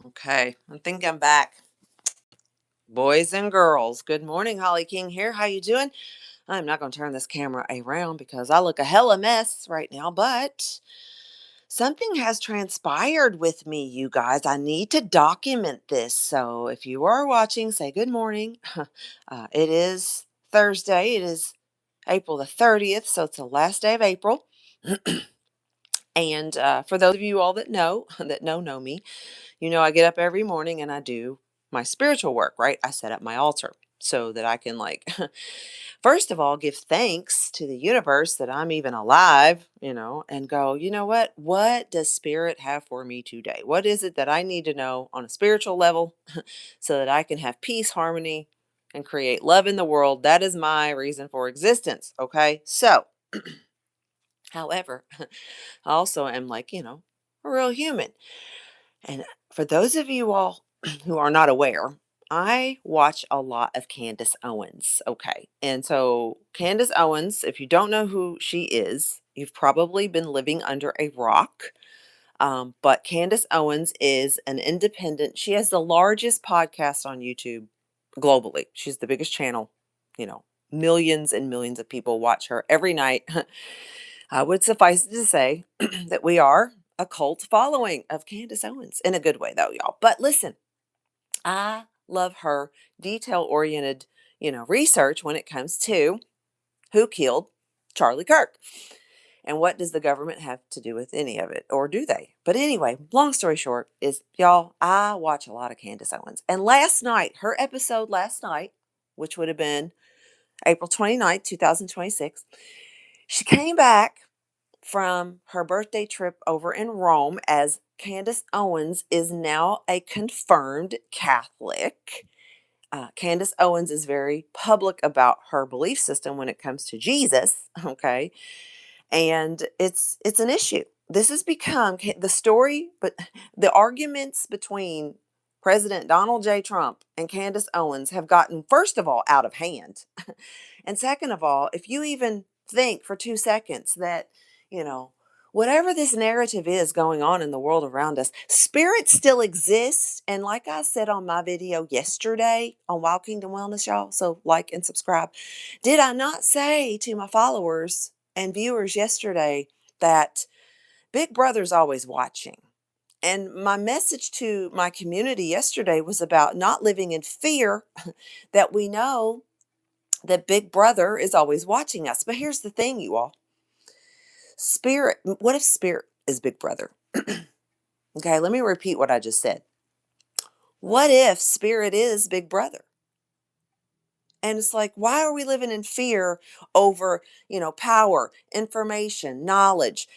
Okay, I think I'm back. Boys and girls, good morning. Holly King here. How you doing? I'm not going to turn this camera around because I look a hella mess right now, but something has transpired with me, you guys. I need to document this. So if you are watching, say good morning. It is Thursday. It is April the 30th, so it's the last day of April. And for those of you all that know, know me, I get up every morning and I do my spiritual work, right? I set up my altar so that I can, first of all, give thanks to the universe that I'm even alive, and go, you know what? What does spirit have for me today? What is it that I need to know on a spiritual level so that I can have peace, harmony, and create love in the world? That is my reason for existence. Okay. So, however, I also am a real human. And for those of you all who are not aware, I watch a lot of Candace Owens. Okay. And so, Candace Owens, if you don't know who she is, you've probably been living under a rock. But Candace Owens is an independent, she has the largest podcast on YouTube globally. She's the biggest channel, you know. Millions and millions of people watch her every night. I would suffice it to say that we are a cult following of Candace Owens in a good way, though, y'all. But listen, I love her detail oriented, research when it comes to who killed Charlie Kirk. And what does the government have to do with any of it? Or do they? But anyway, long story short is, y'all, I watch a lot of Candace Owens. And last night, her episode last night, which would have been April 29th, 2026, she came back from her birthday trip over in Rome, as Candace Owens is now a confirmed Catholic. Candace Owens is very public about her belief system when it comes to Jesus, okay? And it's an issue. This has become the story, but the arguments between President Donald J. Trump and Candace Owens have gotten, first of all, out of hand. And second of all, if you even think for 2 seconds that, you know, whatever this narrative is going on in the world around us, spirit still exists. And like I said on my video yesterday on Wild Kingdom Wellness, y'all, so like and subscribe. Did I not say to my followers and viewers yesterday that Big Brother's always watching? And my message to my community yesterday was about not living in fear, that we know that Big Brother is always watching us. But here's the thing, you all. Spirit, what if spirit is Big Brother? Okay, let me repeat what I just said. What if spirit is Big Brother? And it's like, why are we living in fear over, power, information, knowledge?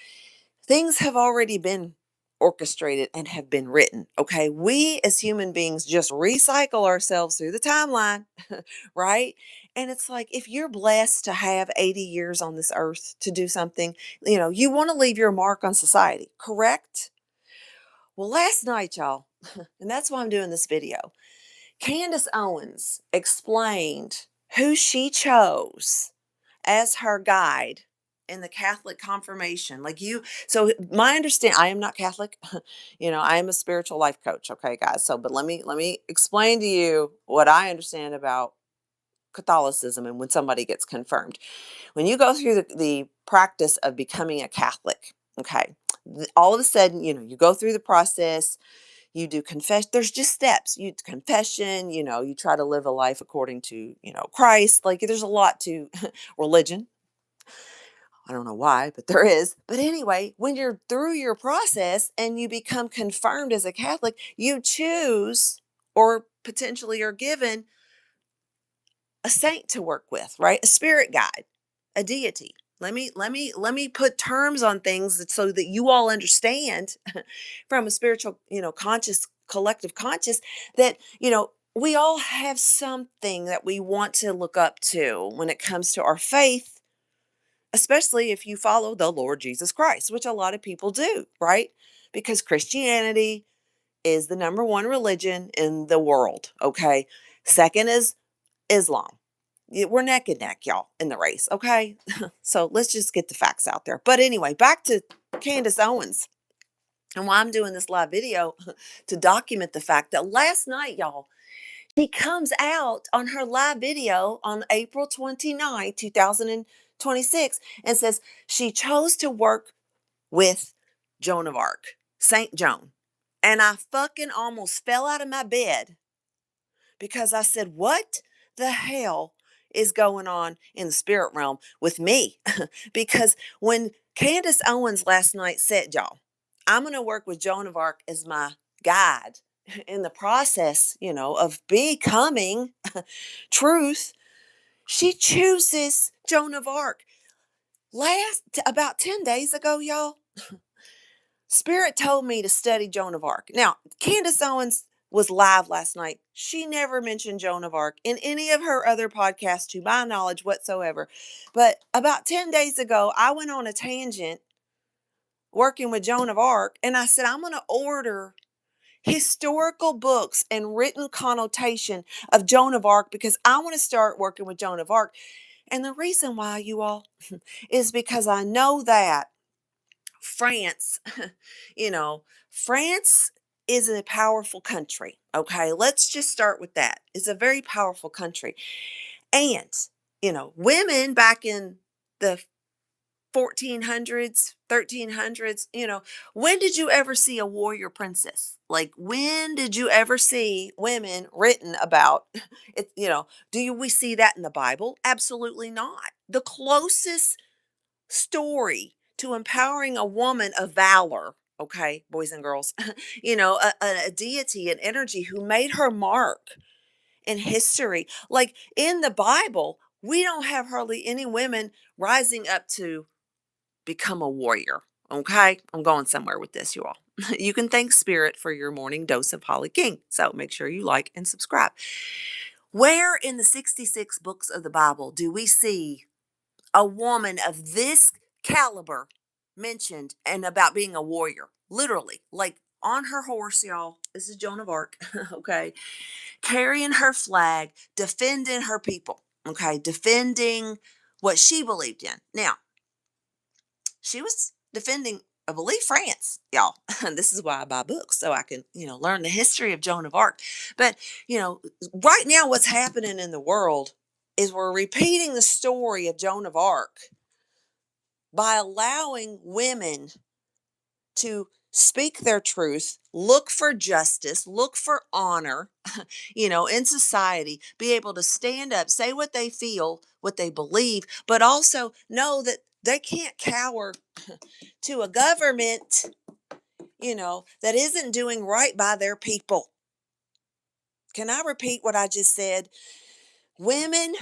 Things have already been orchestrated and have been written. Okay. We as human beings just recycle ourselves through the timeline, right? And it's like, if you're blessed to have 80 years on this earth to do something, you want to leave your mark on society, correct? Well, last night, y'all, and that's why I'm doing this video, Candace Owens explained who she chose as her guide in the Catholic confirmation. So my understand, I am not Catholic. I am a spiritual life coach. Okay, guys. So, but let me explain to you what I understand about Catholicism and when somebody gets confirmed. When you go through the practice of becoming a Catholic, okay, all of a sudden, you go through the process, you do confess. There's just steps. You confession, you try to live a life according to, Christ. Like, there's a lot to religion. I don't know why, but there is. But anyway, when you're through your process and you become confirmed as a Catholic, you choose or potentially are given a saint to work with, right? A spirit guide, a deity. Let me put terms on things so that you all understand from a spiritual, conscious, collective conscious, that, we all have something that we want to look up to when it comes to our faith, especially if you follow the Lord Jesus Christ, which a lot of people do, right? Because Christianity is the number one religion in the world, okay? Second is Islam. We're neck and neck, y'all, in the race, okay? So let's just get the facts out there. But anyway, back to Candace Owens. And why I'm doing this live video to document the fact that last night, y'all, she comes out on her live video on April 29th, 2026, and says she chose to work with Joan of Arc, Saint Joan. And I fucking almost fell out of my bed because I said, what the hell is going on in the spirit realm with me? Because when Candace Owens last night said, y'all, I'm going to work with Joan of Arc as my guide in the process, of becoming truth, she chooses Joan of Arc. About 10 days ago, y'all, Spirit told me to study Joan of Arc. Now, Candace Owens was live last night. She never mentioned Joan of Arc in any of her other podcasts, to my knowledge whatsoever. But about 10 days ago, I went on a tangent working with Joan of Arc, and I said, I'm going to order historical books and written connotation of Joan of Arc because I want to start working with Joan of Arc. And the reason why, you all, is because I know that France, you know, France is a powerful country. Okay, let's just start with that. It's a very powerful country. And, women back in the 1400s, 1300s, when did you ever see a warrior princess? Like, when did you ever see women written about? It, we see that in the Bible? Absolutely not. The closest story to empowering a woman of valor, okay, boys and girls, a deity, an energy who made her mark in history. Like in the Bible, we don't have hardly any women rising up to become a warrior. Okay, I'm going somewhere with this, you all. You can thank Spirit for your morning dose of Holly King. So make sure you like and subscribe. Where in the 66 books of the Bible do we see a woman of this caliber mentioned and about being a warrior? Literally, like on her horse, y'all. This is Joan of Arc, okay? Carrying her flag, defending her people, okay? Defending what she believed in. Now, she was defending, I believe, France, y'all. This is why I buy books, so I can, learn the history of Joan of Arc. But, right now, what's happening in the world is we're repeating the story of Joan of Arc by allowing women to speak their truth, look for justice, look for honor, in society, be able to stand up, say what they feel, what they believe, but also know that they can't cower to a government, that isn't doing right by their people. Can I repeat what I just said? Women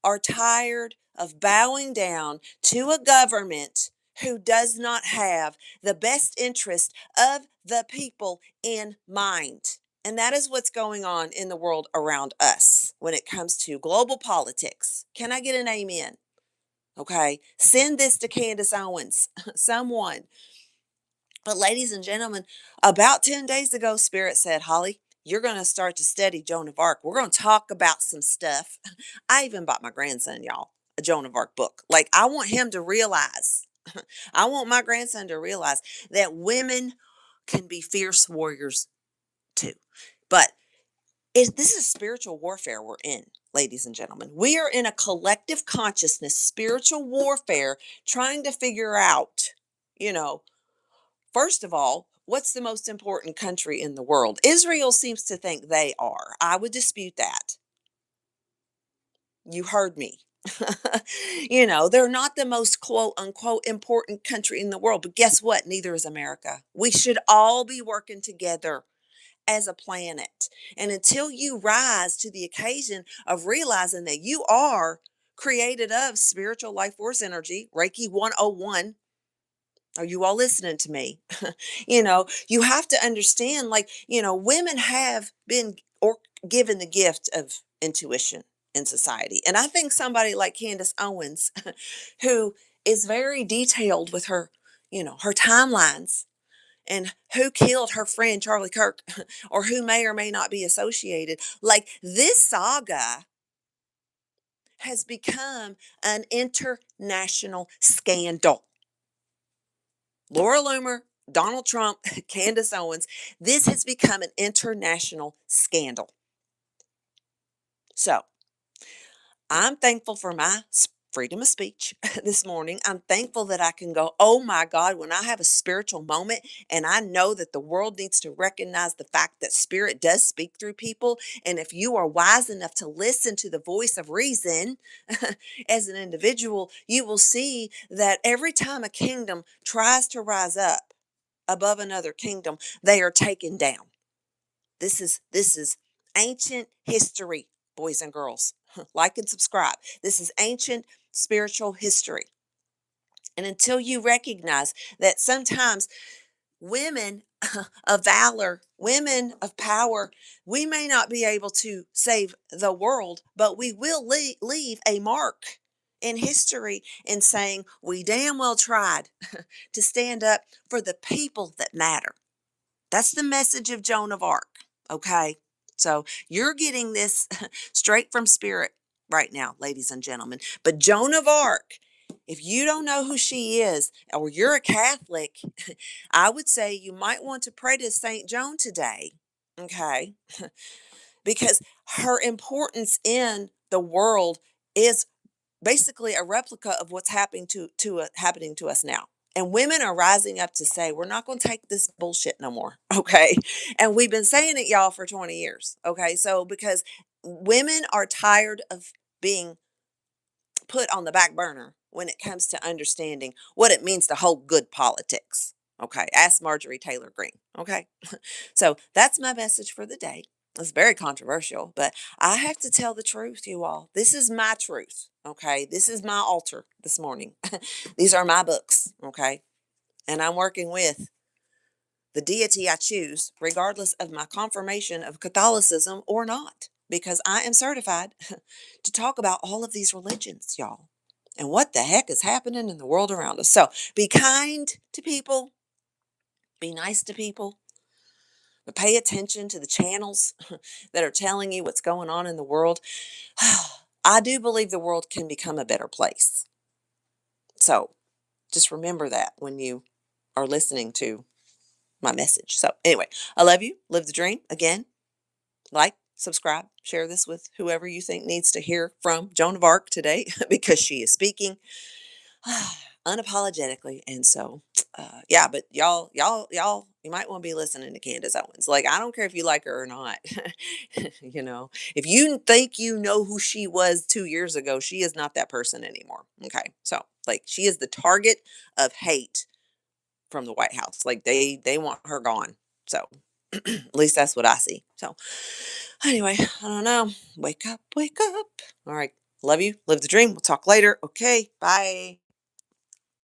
are tired of bowing down to a government who does not have the best interest of the people in mind. And that is what's going on in the world around us when it comes to global politics. Can I get an amen? Okay. Send this to Candace Owens, someone. But ladies and gentlemen, about 10 days ago, Spirit said, Holly, you're going to start to study Joan of Arc. We're going to talk about some stuff. I even bought my grandson, y'all, a Joan of Arc book. Like, I want him to realize, I want my grandson to realize that women can be fierce warriors too. But this is spiritual warfare we're in, ladies and gentlemen. We are in a collective consciousness, spiritual warfare, trying to figure out, you know, first of all, what's the most important country in the world? Israel seems to think they are. I would dispute that. You heard me. They're not the most quote unquote important country in the world. But guess what? Neither is America. We should all be working together as a planet. And until you rise to the occasion of realizing that you are created of spiritual life force energy, Reiki 101, are you all listening to me? You have to understand, like, women have been or given the gift of intuition in society. And I think somebody like Candace Owens, who is very detailed with her, her timelines and who killed her friend Charlie Kirk or who may or may not be associated, like this saga has become an international scandal. Laura Loomer Donald Trump, Candace Owens. This has become an international scandal. So I'm thankful for my freedom of speech this morning. I'm thankful that I can go, oh my God, when I have a spiritual moment and I know that the world needs to recognize the fact that spirit does speak through people. And if you are wise enough to listen to the voice of reason as an individual, you will see that every time a kingdom tries to rise up above another kingdom, they are taken down. This is ancient history, boys and girls. Like and subscribe. This is ancient spiritual history. And until you recognize that sometimes women of valor, women of power, we may not be able to save the world, but we will leave a mark in history in saying we damn well tried to stand up for the people that matter. That's the message of Joan of Arc. Okay. So you're getting this straight from spirit right now, ladies and gentlemen. But Joan of Arc, if you don't know who she is, or you're a Catholic, I would say you might want to pray to Saint Joan today. Okay. Because her importance in the world is basically a replica of what's happening to us now. And women are rising up to say, we're not going to take this bullshit no more. Okay. And we've been saying it, y'all, for 20 years. Okay. So, because women are tired of being put on the back burner when it comes to understanding what it means to hold good politics. Okay. Ask Marjorie Taylor Greene. Okay. So that's my message for the day. It's very controversial, but I have to tell the truth, you all. This is my truth. Okay. This is my altar this morning. These are my books. Okay. And I'm working with the deity I choose, regardless of my confirmation of Catholicism or not, because I am certified to talk about all of these religions, y'all, and what the heck is happening in the world around us. So be kind to people, be nice to people, but pay attention to the channels that are telling you what's going on in the world. I do believe the world can become a better place. So just remember that when you are listening to my message. So, anyway, I love you. Live the dream. Again, like, subscribe, share this with whoever you think needs to hear from Joan of Arc today because she is speaking unapologetically. And so, yeah, but y'all, you might want to be listening to Candace Owens. Like, I don't care if you like her or not. If you think you know who she was 2 years ago, she is not that person anymore. Okay. So, like, she is the target of hate from the White House. Like, they want her gone. So, at least that's what I see. So, anyway, I don't know. Wake up, wake up. All right. Love you. Live the dream. We'll talk later. Okay. Bye.